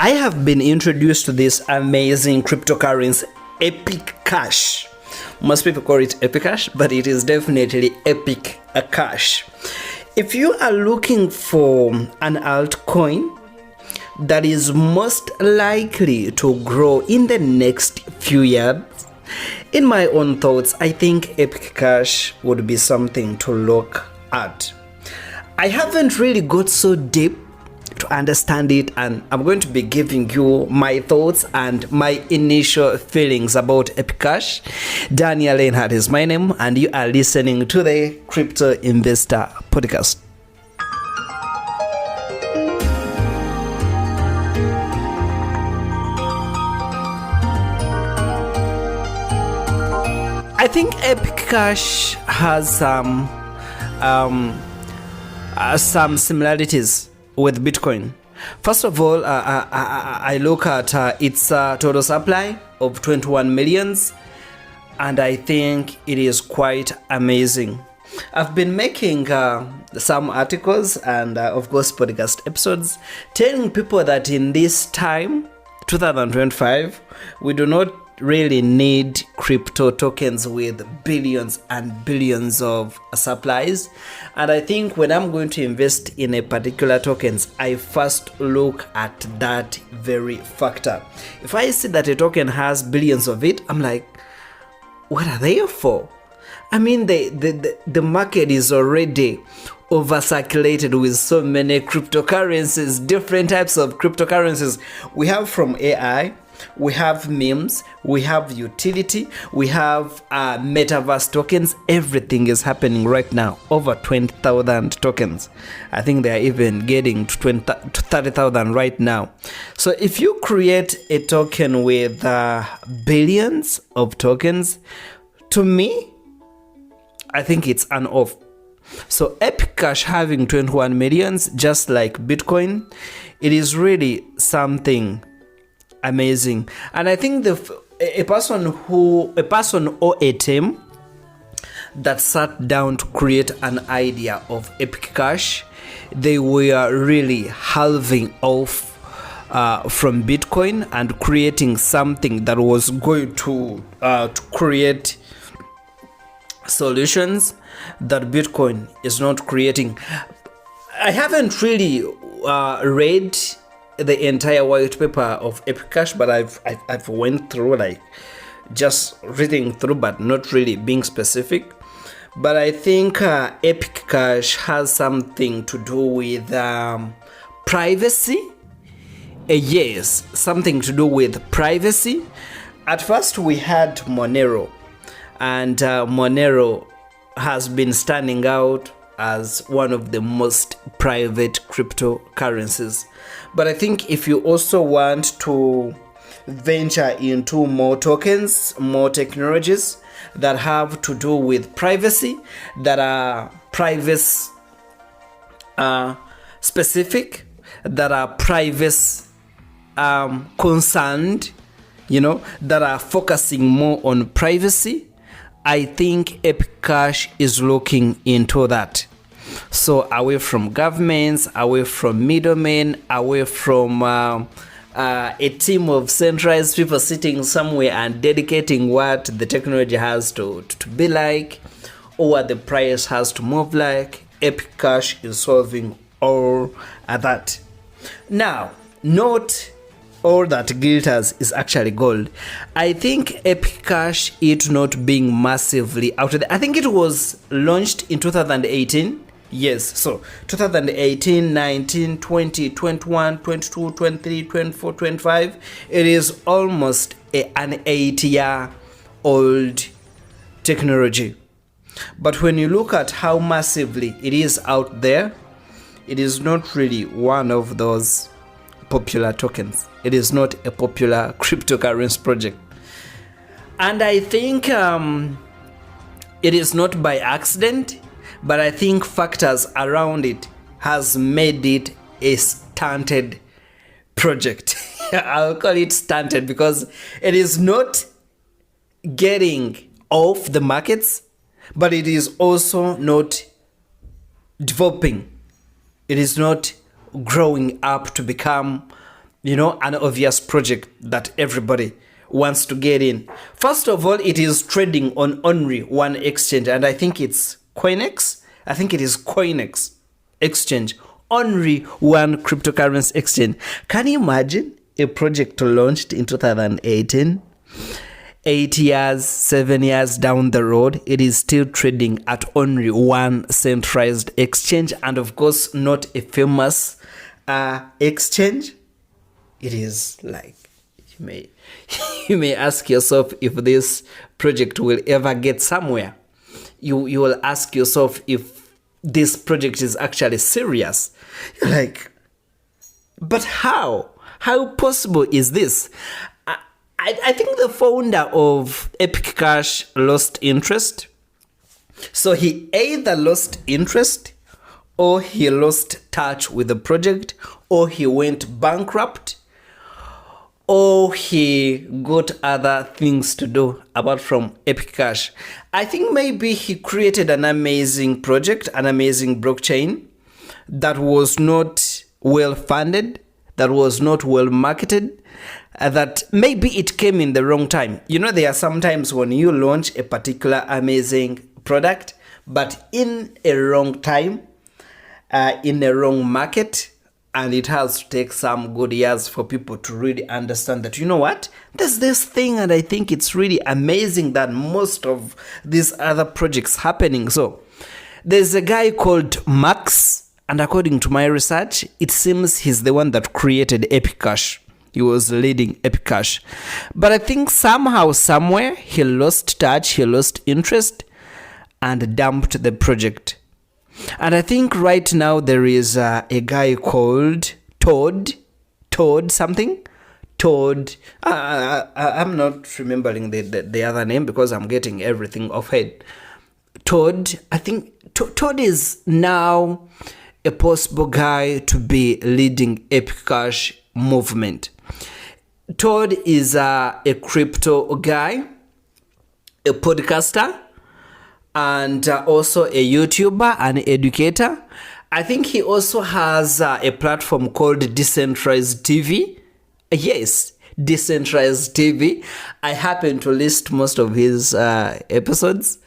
I have been introduced to this amazing cryptocurrency, Epicash. Most people call it Epicash, but it is definitely Epicash. If you are looking for an altcoin that is most likely to grow in the next few years, in my own thoughts, I think Epicash would be something to look at. I haven't really got so deep to understand it, and I'm going to be giving you my thoughts and my initial feelings about Epicash. Daniel Leinhardt is my name, and you are listening to the CryptoInvestar Podcast. I think Epicash has some similarities with Bitcoin. First of all, I look at its total supply of 21 millions, and I think it is quite amazing. I've been making some articles and of course podcast episodes telling people that in this time, 2025, we do not really need crypto tokens with billions and billions of supplies. And I think when I'm going to invest in a particular tokens, I first look at that very factor. If I see that a token has billions of it, I'm like, what are they for? I mean, the market is already overcirculated with so many cryptocurrencies, different types of cryptocurrencies. We have from AI, we have memes, we have utility, we have metaverse tokens. Everything is happening right now. Over 20,000 tokens. I think they are even getting to 30,000 right now. So if you create a token with billions of tokens, to me, I think it's an off. So Epicash having 21 millions, just like Bitcoin, it is really something amazing. And I think a person or a team that sat down to create an idea of Epicash, they were really halving off from Bitcoin and creating something that was going to create solutions that Bitcoin is not creating. I haven't really read the entire white paper of Epicash, but I've went through, like, just reading through, but not really being specific. But I think Epicash has something to do with privacy. Yes, something to do with privacy. At first we had Monero, and Monero has been standing out as one of the most private cryptocurrencies. But I think if you also want to venture into more tokens, more technologies that have to do with privacy, that are privacy specific, that are privacy concerned, that are focusing more on privacy, I think Epicash is looking into that. So away from governments, away from middlemen, away from a team of centralized people sitting somewhere and dedicating what the technology has to be like, or what the price has to move like, Epicash is solving all of that. Now, not all that glitters is actually gold. I think Epicash, it not being massively out there. I think it was launched in 2018. Yes, so 2018, 19, 20, 21, 22, 23, 24, 25. It is almost an 8-year-old technology. But when you look at how massively it is out there, it is not really one of those popular tokens. It is not a popular cryptocurrency project. And I think it is not by accident, but I think factors around it has made it a stunted project. I'll call it stunted because it is not getting off the markets, but it is also not developing. It is not growing up to become an obvious project that everybody wants to get in. First of all, it is trading on only one exchange, and I think it's Coinex. I think it is Coinex exchange. Only one cryptocurrency exchange. Can you imagine a project launched in 2018? 8 years, 7 years down the road, it is still trading at only one centralized exchange, and of course, not a famous exchange. It is like, you may ask yourself if this project will ever get somewhere. You will ask yourself if this project is actually serious. You're like, but how? How possible is this? I think the founder of Epicash lost interest. So he either lost interest, or he lost touch with the project, or he went bankrupt, or he got other things to do apart from Epicash. I think maybe he created an amazing project, an amazing blockchain that was not well funded, that was not well marketed, that maybe it came in the wrong time. There are some times when you launch a particular amazing product, but in a wrong time, in a wrong market, and it has to take some good years for people to really understand that, there's this thing, and I think it's really amazing that most of these other projects happening. So there's a guy called Max, and according to my research, it seems he's the one that created Epicash. He was leading Epicash. But I think somehow, somewhere, he lost touch, he lost interest, and dumped the project. And I think right now there is a guy called Todd something. Todd. I'm not remembering the other name because I'm getting everything off head. Todd. I think Todd is now a possible guy to be leading Epicash movement. Todd is a crypto guy, a podcaster, and also a YouTuber, an educator. I think he also has a platform called Decentralized TV. Yes, Decentralized TV. I happen to list most of his episodes.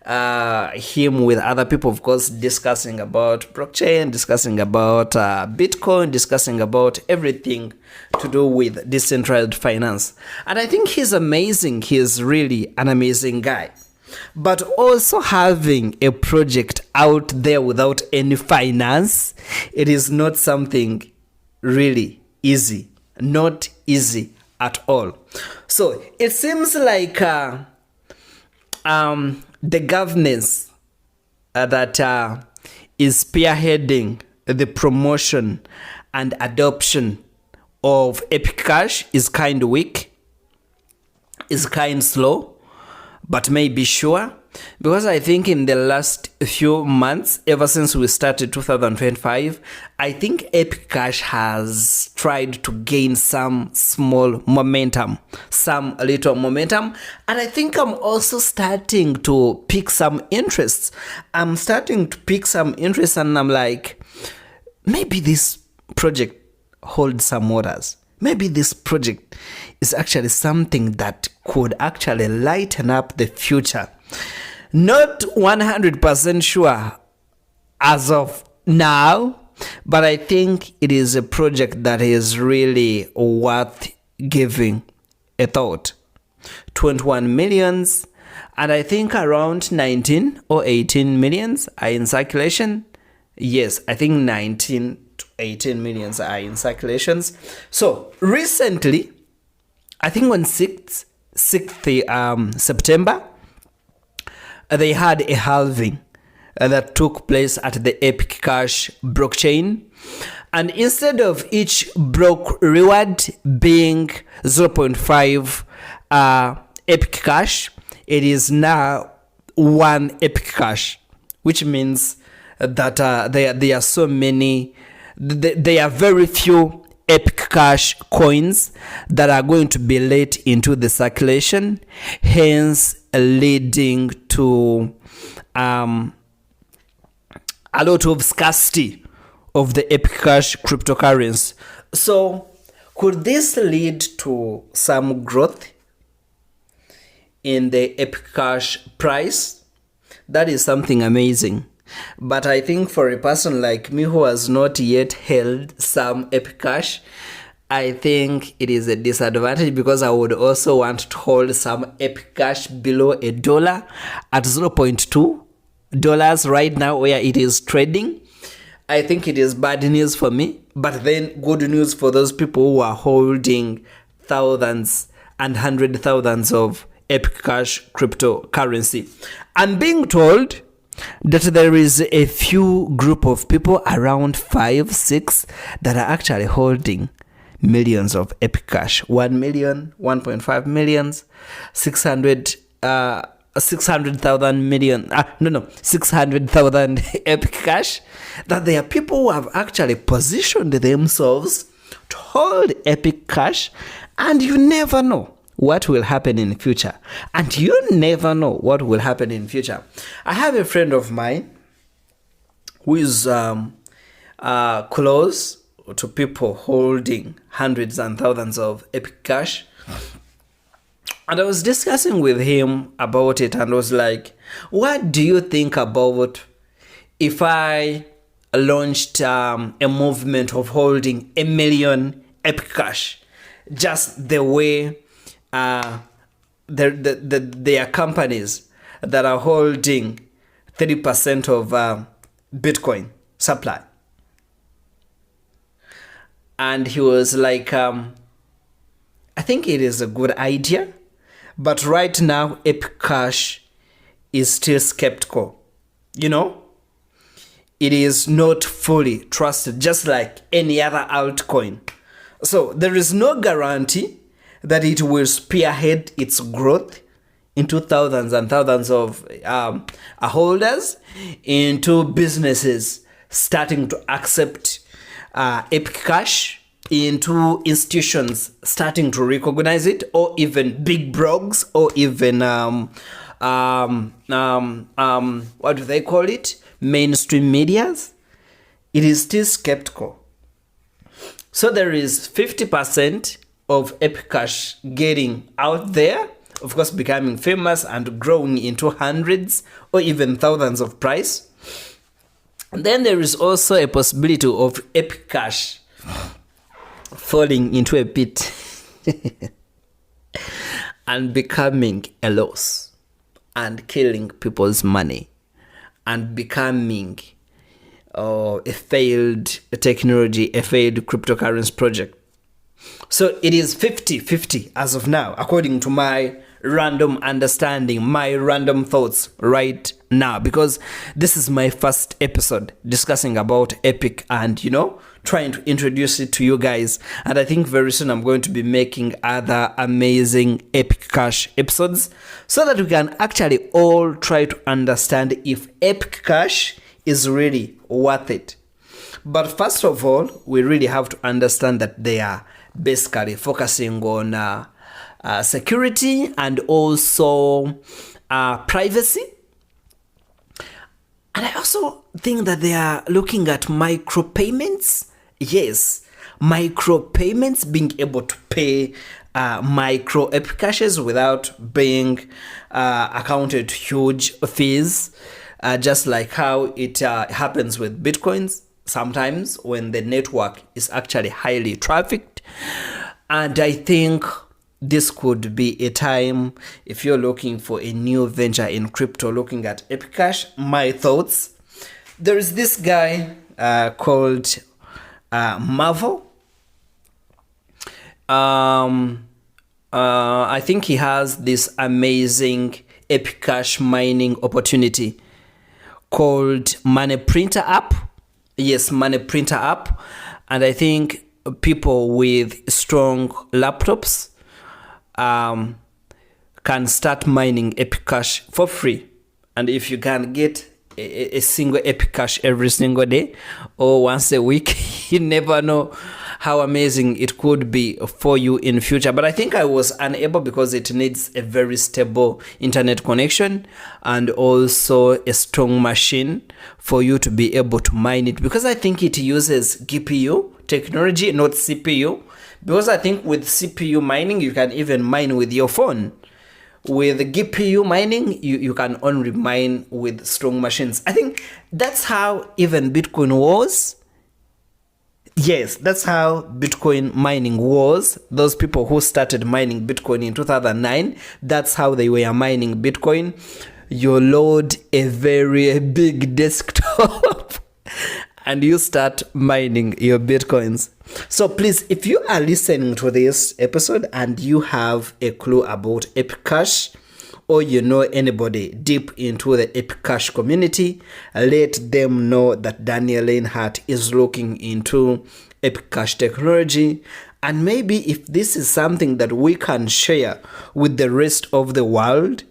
Him with other people, of course, discussing about blockchain, discussing about Bitcoin, discussing about everything to do with decentralized finance. And I think he's amazing. He's really an amazing guy. But also having a project out there without any finance, it is not something really easy. Not easy at all. So it seems like the governance that is spearheading the promotion and adoption of Epicash is kind of weak, is kind of slow, but maybe sure. Because I think in the last few months, ever since we started 2025, I think Epicash has tried to gain some small momentum, some little momentum. And I think I'm also starting to pick some interests. I'm starting to pick some interest, and I'm like, maybe this project holds some waters. Maybe this project is actually something that could actually lighten up the future. Not 100% sure as of now, but I think it is a project that is really worth giving a thought. 21 millions, and I think around 19 or 18 millions are in circulation. Yes, I think 19 to 18 millions are in circulations. So recently, I think on 6th September, they had a halving that took place at the Epicash blockchain. And instead of each block reward being 0.5 Epicash, it is now 1 Epicash, which means that there are so many, there are very few Epicash coins that are going to be let into the circulation, hence leading to a lot of scarcity of the Epicash cryptocurrency. So Could this lead to some growth in the Epicash price? That is something amazing. But I think for a person like me who has not yet held some Epicash, I think it is a disadvantage, because I would also want to hold some Epicash below $1 at $0.2 right now where it is trading. I think it is bad news for me, but then good news for those people who are holding thousands and hundred thousands of Epicash cryptocurrency. I'm being told that there is a few group of people, around 5-6, that are actually holding millions of Epicash. 1 million, 1.5 millions, 600,000 million, 600,000 Epicash. That there are people who have actually positioned themselves to hold Epicash, and you never know what will happen in the future. And you never know what will happen in the future. I have a friend of mine who is close to people holding hundreds and thousands of Epicash. And I was discussing with him about it, and was like, what do you think about if I launched a movement of holding 1 million Epicash, just the way there are companies that are holding 30% of Bitcoin supply? And he was like, I think it is a good idea, but right now Epicash is still skeptical. You know, it is not fully trusted, just like any other altcoin. So there is no guarantee that it will spearhead its growth into thousands and thousands of holders, into businesses starting to accept Epicash, into institutions starting to recognize it, or even big blogs, or even what do they call it? Mainstream medias. It is still skeptical. So there is 50% of Epicash getting out there, of course becoming famous and growing into hundreds or even thousands of price. And then there is also a possibility of Epicash falling into a pit and becoming a loss and killing people's money and becoming a failed technology, a failed cryptocurrency project. So it is 50-50 as of now, according to my random understanding, my random thoughts right now, because this is my first episode discussing about Epic and, trying to introduce it to you guys. And I think very soon I'm going to be making other amazing Epicash episodes so that we can actually all try to understand if Epicash is really worth it. But first of all, we really have to understand that they are basically focusing on security and also privacy. And I also think that they are looking at micropayments. Yes, micropayments, being able to pay micro Epicashes without being accounted huge fees, just like how it happens with Bitcoins sometimes when the network is actually highly trafficked. And I think this could be a time, if you're looking for a new venture in crypto, looking at Epicash. My thoughts: there is this guy called Marvel. I think he has this amazing Epicash mining opportunity called Money Printer app. Yes, Money Printer app. And I think people with strong laptops can start mining Epicash for free. And if you can get a single Epicash every single day or once a week, you never know how amazing it could be for you in future. But I think I was unable because it needs a very stable internet connection and also a strong machine for you to be able to mine it, because I think it uses GPU technology, not CPU, Because I think with CPU mining, you can even mine with your phone. With GPU mining, you can only mine with strong machines. I think that's how even Bitcoin was. Yes, that's how Bitcoin mining was. Those people who started mining Bitcoin in 2009, that's how they were mining Bitcoin. You load a very big desktop and you start mining your Bitcoins. So please, if you are listening to this episode and you have a clue about Epicash, or you know anybody deep into the Epicash community, let them know that Daniel Leinhardt is looking into Epicash technology. And maybe if this is something that we can share with the rest of the world,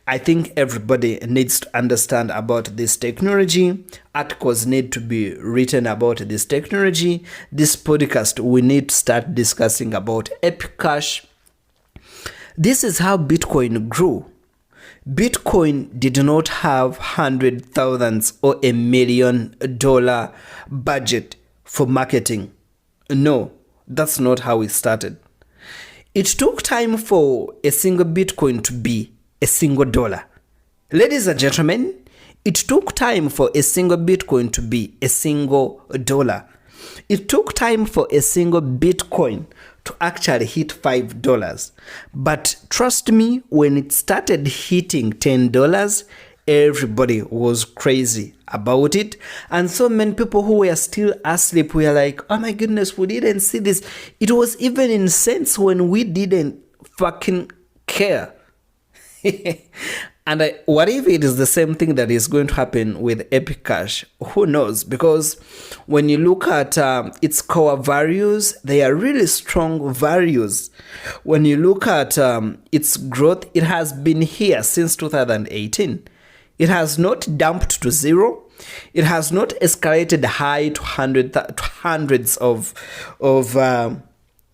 I think everybody needs to understand about this technology. Articles need to be written about this technology. This podcast, we need to start discussing about Epicash. This is how Bitcoin grew. Bitcoin did not have $100,000 or $1 million budget for marketing. No, that's not how it started. It took time for a single Bitcoin to be a single dollar. Ladies and gentlemen, it took time for a single Bitcoin to be a single dollar. It took time for a single Bitcoin to actually hit $5. But trust me, when it started hitting $10, everybody was crazy about it. And so many people who were still asleep were like, oh my goodness, we didn't see this. It was even insane when we didn't fucking care. And what if it is the same thing that is going to happen with Epicash? Who knows? Because when you look at its core values, they are really strong values. When you look at its growth, it has been here since 2018. It has not dumped to zero. It has not escalated high to hundreds of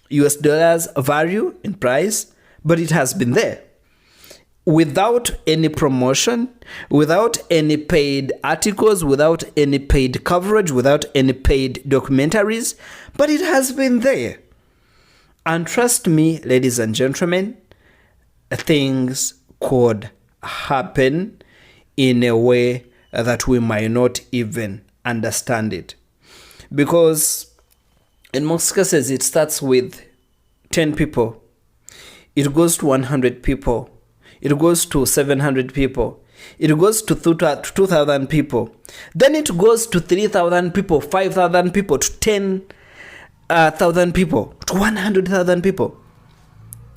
US dollars value in price, but it has been there. Without any promotion, without any paid articles, without any paid coverage, without any paid documentaries, but it has been there. And trust me, ladies and gentlemen, things could happen in a way that we might not even understand it. Because in most cases, it starts with 10 people. It goes to 100 people. It goes to 700 people. It goes to 2,000 people. Then it goes to 3,000 people, 5,000 people, to 10,000 people, to 100,000 people.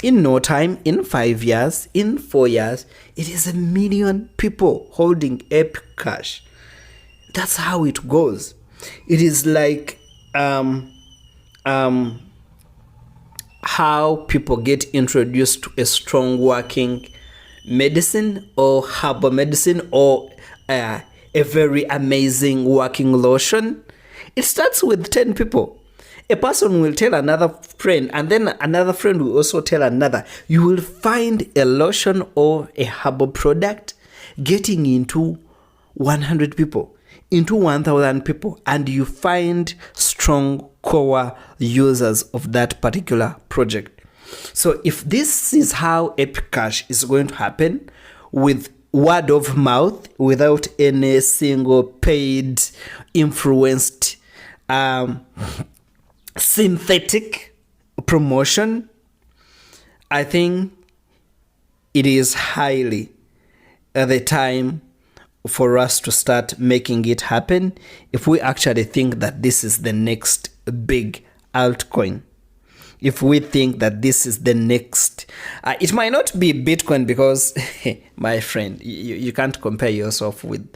In no time, in 5 years, in 4 years, it is 1 million people holding Epicash. That's how it goes. It is like how people get introduced to a strong working medicine or herbal medicine or a very amazing working lotion. It starts with 10 people. A person will tell another friend, and then another friend will also tell another. You will find a lotion or a herbal product getting into 100 people, into 1,000 people, and you find strong core users of that particular project. So if this is how Epicash is going to happen, with word of mouth, without any single paid, influenced, synthetic promotion, I think it is highly the time for us to start making it happen if we actually think that this is the next big altcoin. If we think that this is the next, it might not be Bitcoin because, my friend, you can't compare yourself with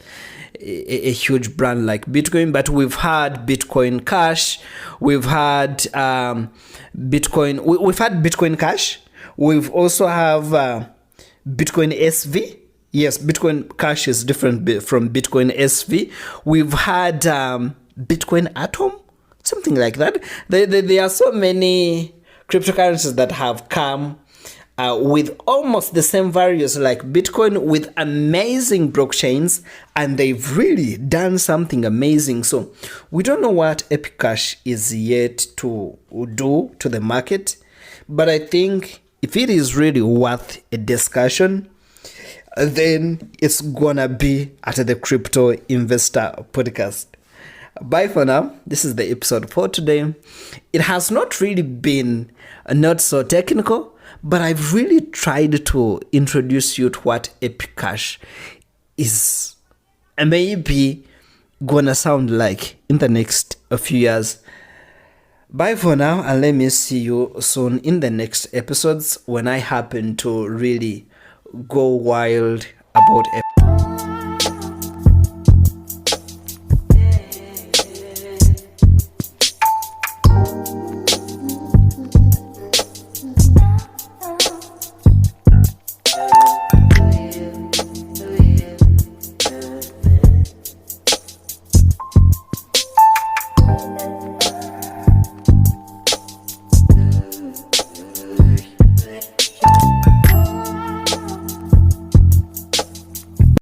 a huge brand like Bitcoin, but we've had Bitcoin Cash, we've had Bitcoin, we've had Bitcoin Cash, we've also have Bitcoin SV. Yes, Bitcoin Cash is different from Bitcoin SV. We've had Bitcoin Atom, something like that. There are so many cryptocurrencies that have come with almost the same values like Bitcoin, with amazing blockchains, and they've really done something amazing. So we don't know what Epicash is yet to do to the market, but I think if it is really worth a discussion, then it's gonna be at the Crypto Investor Podcast. Bye for now. This is the episode for today. It has not really been not so technical, but I've really tried to introduce you to what Epicash is and maybe gonna sound like in the next few years. Bye for now, and let me see you soon in the next episodes when I happen to really go wild about Epicash.